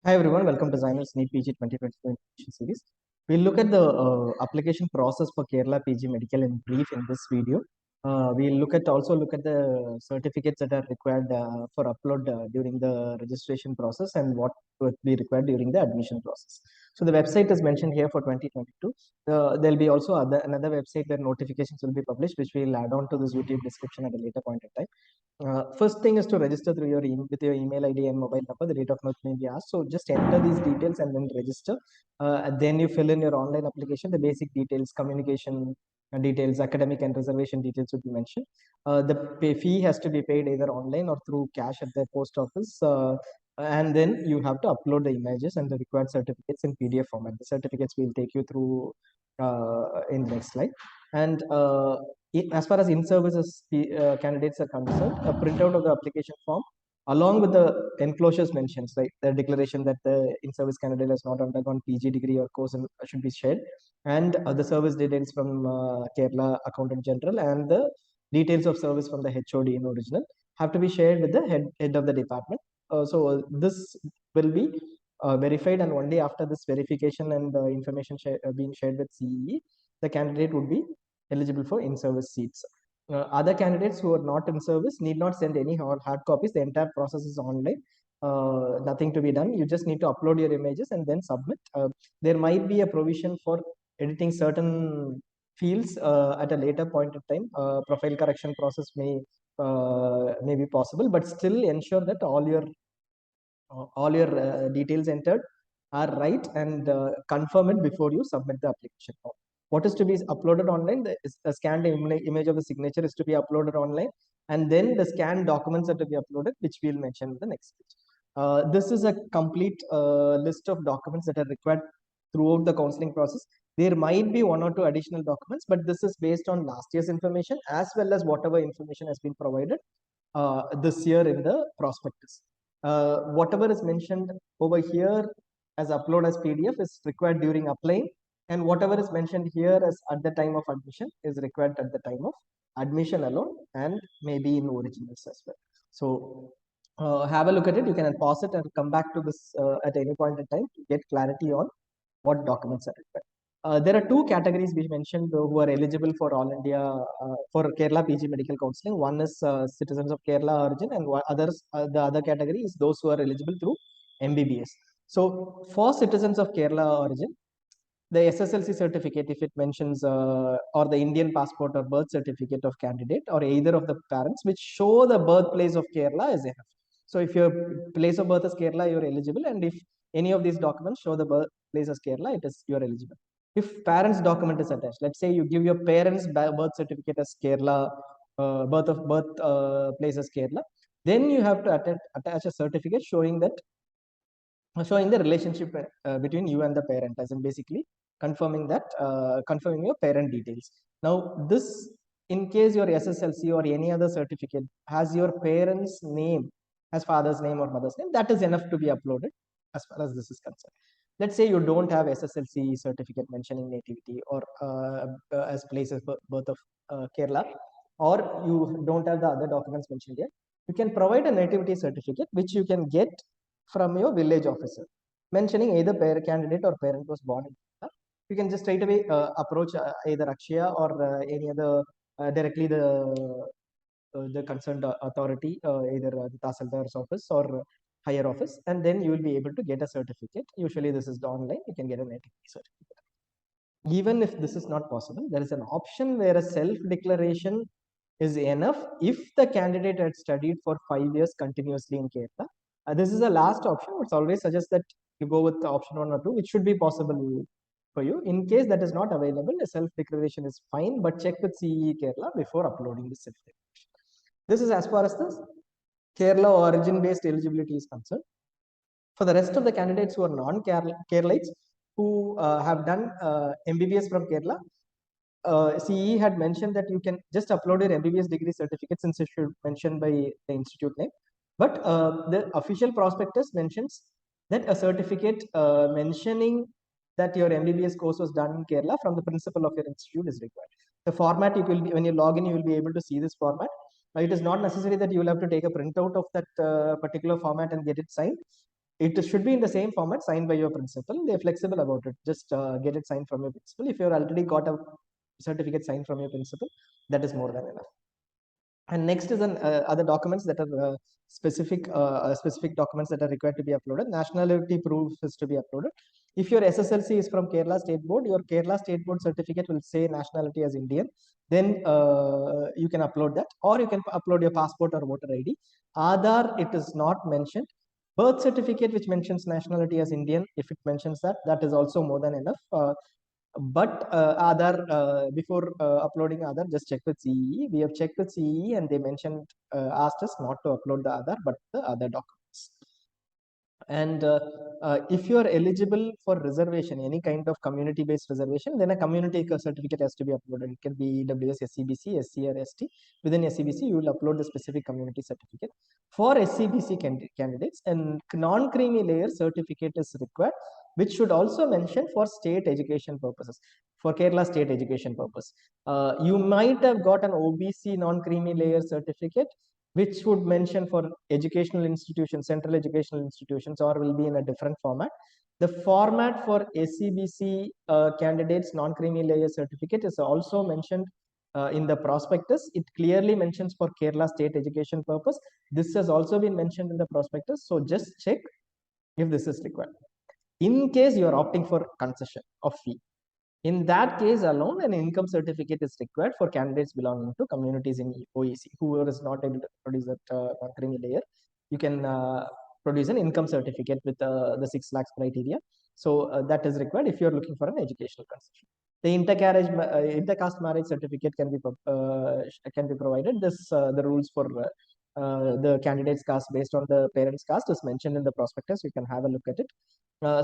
Hi everyone, welcome to ZyNerd NEET PG 2022 Information Series. We'll look at the application process for Kerala PG Medical in brief in this video. We'll also look at the certificates that are required for upload during the registration process and what would be required during the admission process. So the website is mentioned here for 2022. There'll be also another website where notifications will be published, which we'll add on to this YouTube description at a later point in time. First thing is to register through your with your email ID and mobile number. The date of birth may be asked. So just enter these details and then register. And then you fill in your online application. The basic details, communication details, academic and reservation details would be mentioned. The fee has to be paid either online or through cash at the post office. And then you have to upload the images and the required certificates in PDF format. The certificates will take you through in the next slide. And as far as in-services candidates are concerned, a printout of the application form along with the enclosures mentions, like the declaration that the in-service candidate has not undergone PG degree or course should be shared, and the service details from Kerala Accountant General and the details of service from the HOD in original have to be shared with the head of the department. So this will be verified, and only after this verification and information being shared with CEE, the candidate would be eligible for in-service seats. Other candidates who are not in service need not send any hard copies. The entire process is online. Nothing to be done. You just need to upload your images and then submit. There might be a provision for editing certain fields at a later point of time. Profile correction process may be possible, but still ensure that all your details entered are right, and confirm it before you submit the application form. What is to be uploaded online? The scanned image of the signature is to be uploaded online, and then the scanned documents are to be uploaded, which we'll mention in the next page. This is a complete list of documents that are required throughout the counseling process. There might be one or two additional documents, but this is based on last year's information as well as whatever information has been provided this year in the prospectus. Whatever is mentioned over here as upload as PDF is required during applying, and whatever is mentioned here as at the time of admission is required at the time of admission alone, and maybe in originals as well. So have a look at it. You can pause it and come back to this at any point in time to get clarity on what documents are required. There are two categories we mentioned who are eligible for All India for Kerala PG Medical Counseling. One is citizens of Kerala origin, and the other category is those who are eligible through MBBS. So for citizens of Kerala origin, the SSLC certificate, if it mentions, or the Indian passport or birth certificate of candidate, or either of the parents, which show the birthplace of Kerala, is enough. So if your place of birth is Kerala, you're eligible, and if any of these documents show the birthplace as Kerala, you're eligible. If parents' document is attached, let's say you give your parents' birth certificate as Kerala, birth place as Kerala, then you have to attach a certificate showing the relationship between you and the parent, as in basically confirming your parent details. Now, this, in case your SSLC or any other certificate has your parent's name as father's name or mother's name, that is enough to be uploaded as far as this is concerned. Let's say you don't have SSLC certificate mentioning nativity or as place of birth of Kerala, or you don't have the other documents mentioned here. You can provide a nativity certificate which you can get from your village officer, mentioning either candidate or parent was born in Kerala. You can just straight away approach either Akshaya or any other directly the concerned authority, either the Tahsildar's office or higher office, and then you will be able to get a certificate. Usually this is online. You can get a nativity certificate. Even if this is not possible, there is an option where a self-declaration is enough if the candidate had studied for 5 years continuously in Kerala. This is the last option. It's always suggest that you go with the option 1 or 2, which should be possible for you. In case that is not available, a self-declaration is fine, but check with CEE Kerala before uploading the self-declaration. This is as far as the Kerala origin-based eligibility is concerned. For the rest of the candidates who are non-Keralites, who have done MBBS from Kerala, CE had mentioned that you can just upload your MBBS degree certificate, since it should mention by the institute name. But the official prospectus mentions that a certificate mentioning that your MBBS course was done in Kerala from the principal of your institute is required. The format, when you log in, you will be able to see this format. It is not necessary that you will have to take a printout of that particular format and get it signed. it should be in the same format signed by your principal. They're flexible about it. Just get it signed from your principal. If you've already got a certificate signed from your principal, that is more than enough. And next is other documents that are specific documents that are required to be uploaded. Nationality proof is to be uploaded. If your SSLC is from Kerala State Board, your Kerala State Board certificate will say nationality as Indian. Then you can upload that, or you can upload your passport or voter ID. Aadhaar, it is not mentioned. Birth certificate, which mentions nationality as Indian, if it mentions that, that is also more than enough. But Aadhaar, before uploading Aadhaar, just check with CEE. We have checked with CEE and they mentioned, asked us not to upload the Aadhaar, but the other documents. And if you are eligible for reservation, any kind of community-based reservation, then a community certificate has to be uploaded. It can be EWS, SCBC, SC or ST. Within SCBC, you will upload the specific community certificate. For SCBC candidates, and non-creamy layer certificate is required, which should also mention for state education purposes, for Kerala state education purpose. You might have got an OBC non-creamy layer certificate, which would mention for educational institutions, central educational institutions, or will be in a different format. The format for SCBC candidates non-creamy layer certificate is also mentioned in the prospectus. It clearly mentions for Kerala state education purpose. This has also been mentioned in the prospectus. So just check if this is required. In case you are opting for concession of fee, in that case alone, an income certificate is required for candidates belonging to communities in OEC. Whoever is not able to produce that non-creamy layer, you can produce an income certificate with the 6 lakhs criteria. So that is required if you are looking for an educational concession. The intercaste marriage certificate can be provided. The rules for the candidate's caste based on the parent's caste is mentioned in the prospectus. You can have a look at it.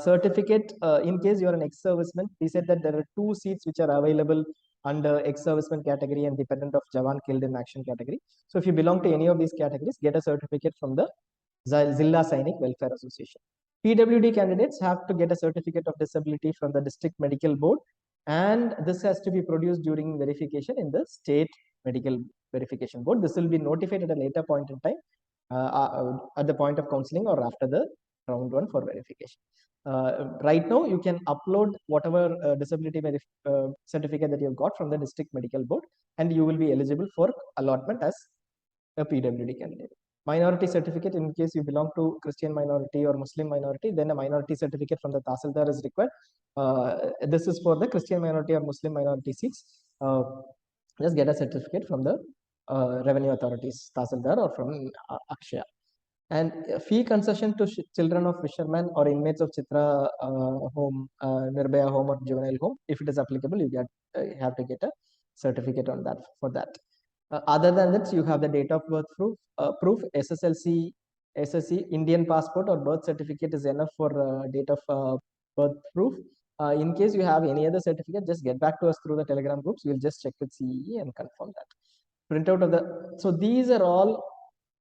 Certificate, in case you are an ex-serviceman, we said that there are 2 seats which are available under ex-serviceman category and dependent of Jawan killed in action category. So if you belong to any of these categories, get a certificate from the Zilla Sainik Welfare Association. PWD candidates have to get a certificate of disability from the district medical board, and this has to be produced during verification in the state medical verification board. This will be notified at a later point in time, at the point of counseling or after the round 1 for verification. Right now, you can upload whatever disability certificate that you've got from the district medical board, and you will be eligible for allotment as a PWD candidate. Minority certificate, in case you belong to Christian minority or Muslim minority, then a minority certificate from the Tahsildar is required. This is for the Christian minority or Muslim minority seats. Just get a certificate from the revenue authorities, Tahsildar or from Akshaya. And fee concession to children of fishermen or inmates of Chitra home, Nirbhaya home or juvenile home, if it is applicable, you have to get a certificate on that for that. Other than that, you have the date of birth proof, SSLC, SSC, Indian passport or birth certificate is enough for date of birth proof. In case you have any other certificate, just get back to us through the Telegram groups. We'll just check with CEE and confirm that. Printout of the, so these are all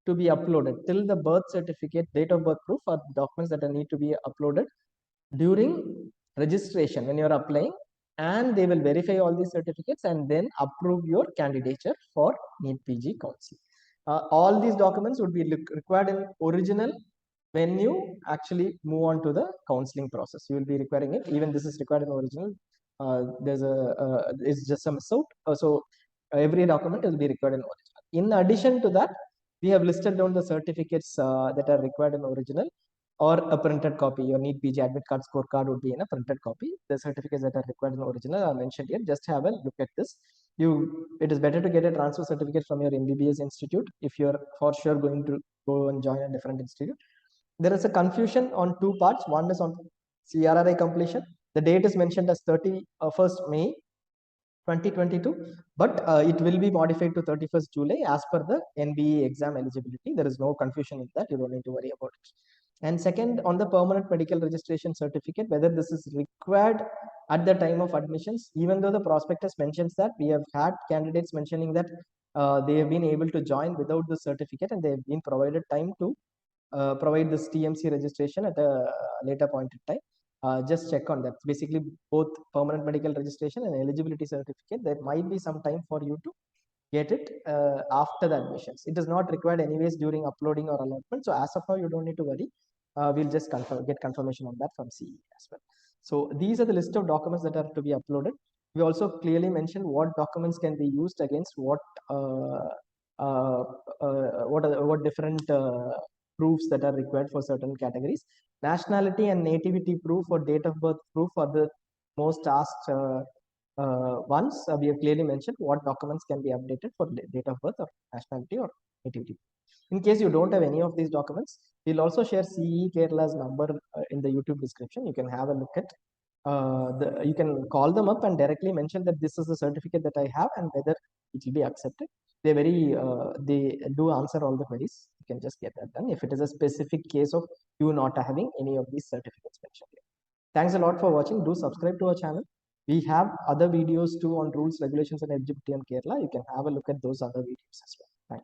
to be uploaded till the birth certificate, date of birth proof are documents that need to be uploaded during registration when you're applying, and they will verify all these certificates and then approve your candidature for NEET PG counseling. All these documents would be required in original when you actually move on to the counseling process. You will be requiring it. Even this is required in original. It's just a miss out. So every document will be required in original. In addition to that, we have listed down the certificates that are required in original or a printed copy. Your NEET PG admit card scorecard would be in a printed copy. The certificates that are required in original are mentioned here. Just have a look at this. It is better to get a transfer certificate from your MBBS institute if you're for sure going to go and join a different institute. There is a confusion on 2 parts. One is on CRRI completion. The date is mentioned as 31st May 2022, but it will be modified to 31st July as per the NBE exam eligibility. There is no confusion in that. You don't need to worry about it. And second, on the permanent medical registration certificate, whether this is required at the time of admissions, even though the prospectus mentions that, we have had candidates mentioning that they have been able to join without the certificate and they have been provided time to provide this TMC registration at a later point in time. Just check on that. Basically, both permanent medical registration and eligibility certificate, there might be some time for you to get it after the admissions. It is not required anyways during uploading or allotment. So as of now, you don't need to worry. we'll just get confirmation on that from CEE as well. So these are the list of documents that are to be uploaded. We also clearly mentioned what documents can be used against what what different proofs that are required for certain categories. Nationality and nativity proof or date of birth proof are the most asked ones. We have clearly mentioned what documents can be updated for date of birth or nationality or nativity. In case you don't have any of these documents, we'll also share CEE Kerala's number in the YouTube description. You can have a look at. You can call them up and directly mention that this is the certificate that I have and whether it will be accepted. They do answer all the queries. You can just get that done if it is a specific case of you not having any of these certificates mentioned here. Thanks a lot for watching. Do subscribe to our channel. We have other videos too on rules, regulations, and eligibility in Kerala. You can have a look at those other videos as well.